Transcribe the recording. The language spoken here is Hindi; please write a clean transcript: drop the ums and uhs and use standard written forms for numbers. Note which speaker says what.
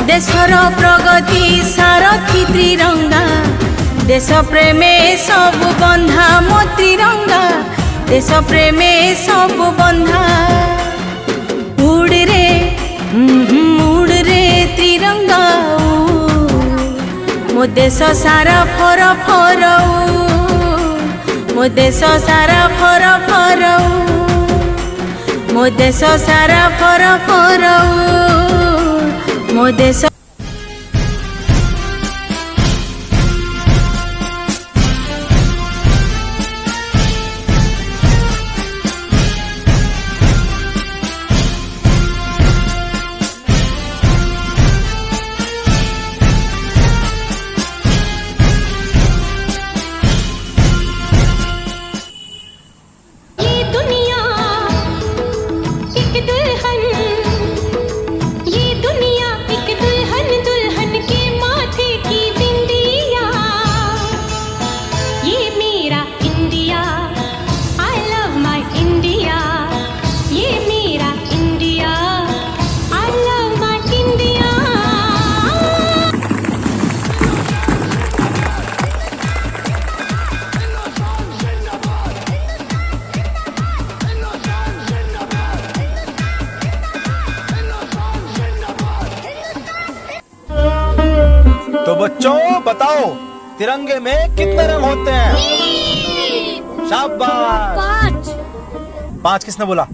Speaker 1: देशर प्रगति सारथी त्रिरंगा देश प्रेमे सबु बंधा मो तिरंगा देश प्रेमे सबु बंधा उड़ रे तिरंगा मो देश सारा फर फर मो देश सारा फर फर मो देश सारा फर फर मो देश
Speaker 2: तो बच्चों बताओ तिरंगे में कितने रंग होते हैं? शाबाश।
Speaker 3: 5।
Speaker 2: 5 किसने बोला?